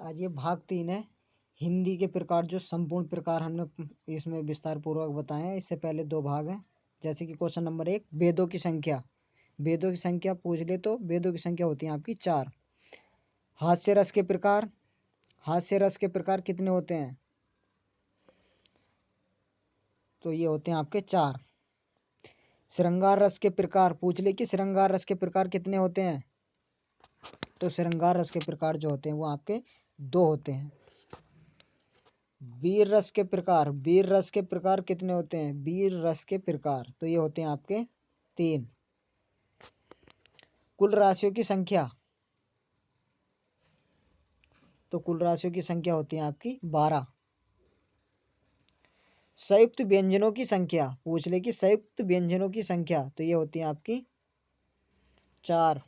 आज ये भाग 3 है। हिंदी के प्रकार, जो संपूर्ण प्रकार हमने इसमें विस्तार पूर्वक बताए हैं। इससे पहले 2 भाग हैं। जैसे कि क्वेश्चन नंबर 1, वेदों की संख्या। वेदों की संख्या पूछ ले तो वेदों की संख्या होती है आपकी 4। हास्य रस के प्रकार, हास्य रस के प्रकार कितने होते हैं? तो ये होते हैं आपके 4। श्रृंगार रस के प्रकार पूछ ले कि श्रृंगार रस के प्रकार कितने होते हैं? तो श्रृंगार रस के प्रकार जो होते हैं वो आपके 2 होते हैं। वीर रस के प्रकार, वीर रस के प्रकार कितने होते हैं? वीर रस के प्रकार तो ये होते हैं आपके 3। कुल राशियों की संख्या, तो कुल राशियों की संख्या होती है आपकी 12। संयुक्त व्यंजनों की संख्या पूछ ले कि संयुक्त व्यंजनों की संख्या, तो ये होती है आपकी 4।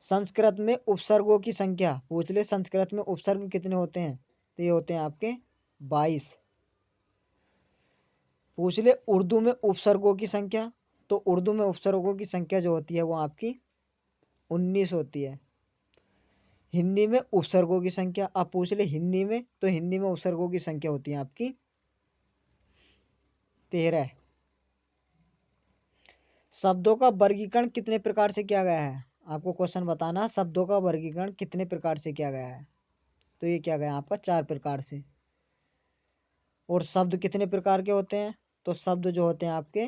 संस्कृत में उपसर्गों की संख्या पूछ ले, संस्कृत में उपसर्ग कितने होते हैं? तो ये होते हैं आपके 22। पूछ ले उर्दू में उपसर्गों की संख्या, तो उर्दू में उपसर्गों की संख्या जो होती है वो आपकी 19 होती है। हिंदी में उपसर्गों की संख्या, आप पूछ ले हिंदी में, तो हिंदी में उपसर्गों की संख्या होती है आपकी 13। शब्दों का वर्गीकरण कितने प्रकार से किया गया है? आपको क्वेश्चन बताना, शब्दों का वर्गीकरण कितने प्रकार से किया गया है? तो ये किया गया आपका 4 प्रकार से। और शब्द कितने प्रकार के होते हैं? तो शब्द जो होते हैं आपके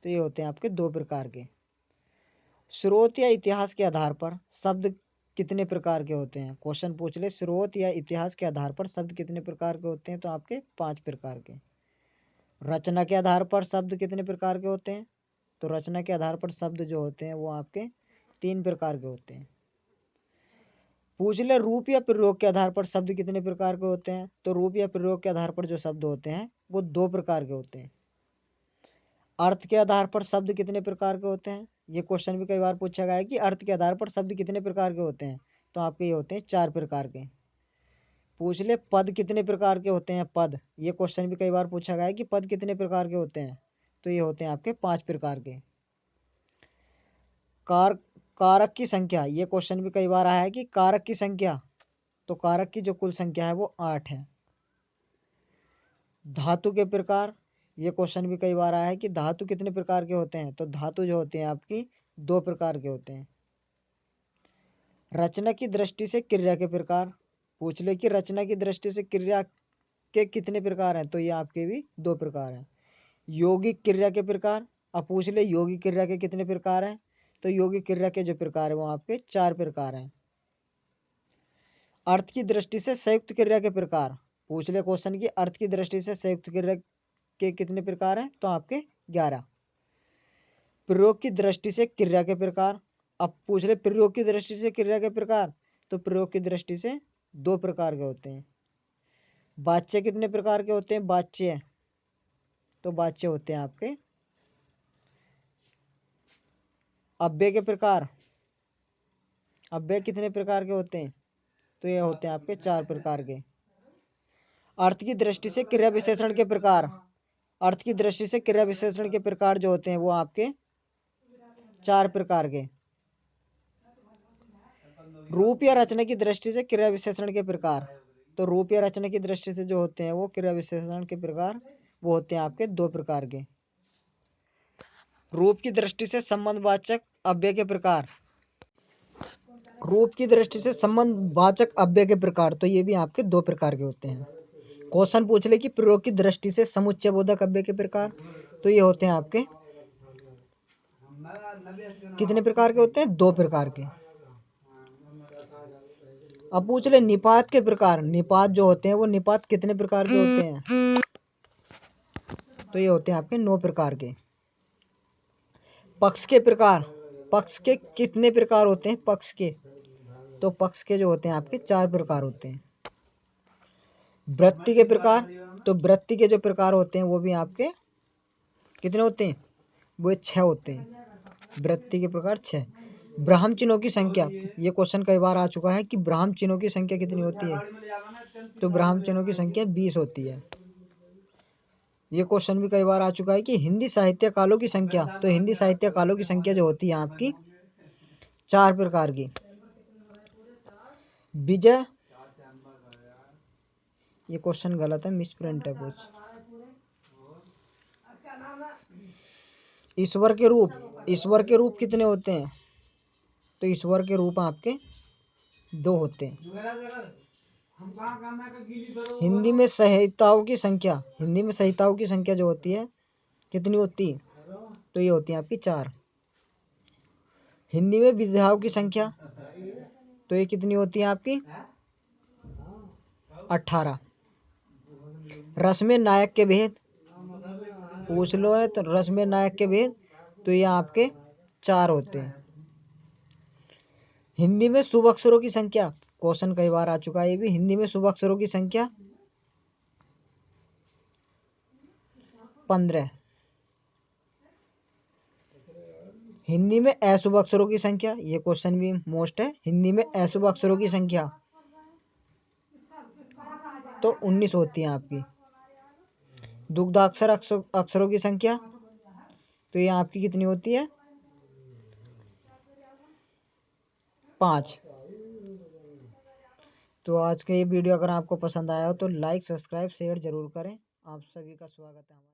तो ये होते हैं आपके 2 प्रकार के। स्रोत या इतिहास के आधार पर शब्द कितने प्रकार के होते हैं? क्वेश्चन पूछ ले, स्रोत या इतिहास के आधार पर शब्द कितने प्रकार के होते हैं? तो आपके 5 प्रकार के। रचना के आधार पर शब्द कितने प्रकार के होते हैं? तो रचना के आधार पर शब्द जो होते हैं वो आपके 3 प्रकार के होते हैं। पूछ ले रूप या प्रयोग के आधार पर शब्द कितने प्रकार के होते हैं? तो रूप या प्रयोग के आधार पर जो शब्द होते हैं वो 2 प्रकार के होते हैं। अर्थ के आधार पर शब्द कितने प्रकार के होते हैं? ये क्वेश्चन भी कई बार पूछा गया है कि अर्थ के आधार पर शब्द कितने प्रकार के होते हैं? तो आपके ये होते हैं 4 प्रकार के। पूछ ले पद कितने प्रकार के होते हैं? पद, ये क्वेश्चन भी कई बार पूछा गया है कि पद कितने प्रकार के होते हैं? तो ये होते हैं आपके 5 प्रकार के। कारक की संख्या, ये क्वेश्चन भी कई बार आया है कि कारक की संख्या, तो कारक की जो कुल संख्या है वो 8 है। धातु के प्रकार, ये क्वेश्चन भी कई बार आया है कि धातु कितने प्रकार के होते हैं? तो धातु जो होते हैं आपकी 2 प्रकार के होते हैं। रचना की दृष्टि से क्रिया के प्रकार पूछ ले कि रचना की दृष्टि से क्रिया के कितने प्रकार हैं? तो ये आपके भी 2 प्रकार हैं। यौगिक क्रिया के प्रकार, अब पूछ ले यौगिक क्रिया के कितने प्रकार हैं? तो यौगिक क्रिया के जो प्रकार है वो आपके 4 प्रकार हैं। अर्थ की दृष्टि से संयुक्त क्रिया के प्रकार पूछ ले क्वेश्चन की, अर्थ की दृष्टि से संयुक्त क्रिया के कितने प्रकार हैं? तो आपके 11। प्रयोग की दृष्टि से क्रिया के प्रकार, अब पूछ ले प्रयोग की दृष्टि से क्रिया के प्रकार, तो प्रयोग की दृष्टि से 2 प्रकार के होते हैं। वाच्य कितने प्रकार के होते हैं? वाच्य, तो वाच्य होते हैं आपके। अव्यय के प्रकार, अव्यय कितने प्रकार के होते हैं? तो ये होते हैं आपके 4 प्रकार के। अर्थ की दृष्टि से क्रिया विशेषण के प्रकार, अर्थ की दृष्टि से क्रिया विशेषण के प्रकार जो होते हैं वो आपके 4 प्रकार के। रूप या रचना की दृष्टि से क्रिया विशेषण के प्रकार, तो रूप या रचना की दृष्टि से जो होते हैं वो क्रिया विशेषण के प्रकार वो होते हैं आपके 2 प्रकार के। रूप की दृष्टि से संबंधवाचक अव्यय के प्रकार, रूप की दृष्टि से संबंधवाचक अव्यय के प्रकार, तो ये भी आपके 2 प्रकार के होते हैं। क्वेश्चन पूछ ले कि प्रयोग की दृष्टि से समुच्चय बोधक अव्यय के प्रकार, तो ये होते हैं आपके कितने प्रकार के होते हैं? 2 प्रकार के। अब पूछ ले निपात के प्रकार, निपात जो होते हैं वो निपात कितने प्रकार के होते हैं? तो ये होते हैं आपके 9 प्रकार के। पक्ष के प्रकार, पक्ष के कितने प्रकार होते हैं? पक्ष के, तो पक्ष के जो होते हैं आपके 4 प्रकार होते हैं। वृत्ति के प्रकार, तो वृत्ति के जो प्रकार होते हैं वो भी आपके कितने होते हैं? वो 6 होते हैं। वृत्ति के प्रकार 6। ब्राह्म चिन्हों की संख्या, ये क्वेश्चन कई बार आ चुका है कि ब्राह्म चिन्हों की संख्या कितनी होती है? तो ब्राह्म चिन्हों की संख्या 20 होती है। ये क्वेश्चन भी कई बार आ चुका है कि हिंदी साहित्य कालों की संख्या। तो हिंदी साहित्य कालों की संख्या जो होती है आपकी 4 प्रकार की। विजय, ये क्वेश्चन गलत है, मिसप्रिंट है कुछ। ईश्वर के रूप, ईश्वर के रूप कितने होते हैं? तो ईश्वर के रूप आपके 2 होते हैं। हिंदी में संहिताओं की संख्या, हिंदी में संहिताओं की संख्या जो होती है कितनी होती है? तो ये होती है आपकी 4। हिंदी में विधाओं की संख्या, तो ये कितनी होती है आपकी? 18। रस में नायक के भेद पूछ लो है, तो रस में नायक के भेद तो ये आपके 4 होते हैं। हिंदी में शुभ अक्षरों की संख्या, क्वेश्चन कई बार आ चुका है ये भी। हिंदी में शुभ अक्षरों की संख्या 15। हिंदी में अशुभ अक्षरों की संख्या, ये क्वेश्चन भी मोस्ट है। हिंदी में अशुभ अक्षरों की संख्या तो 19 होती है आपकी। दुग्धाक्षर अक्षरों की संख्या, तो ये आपकी कितनी होती है? 5। तो आज का ये वीडियो अगर आपको पसंद आया हो तो लाइक, सब्सक्राइब, शेयर जरूर करें। आप सभी का स्वागत है हमारे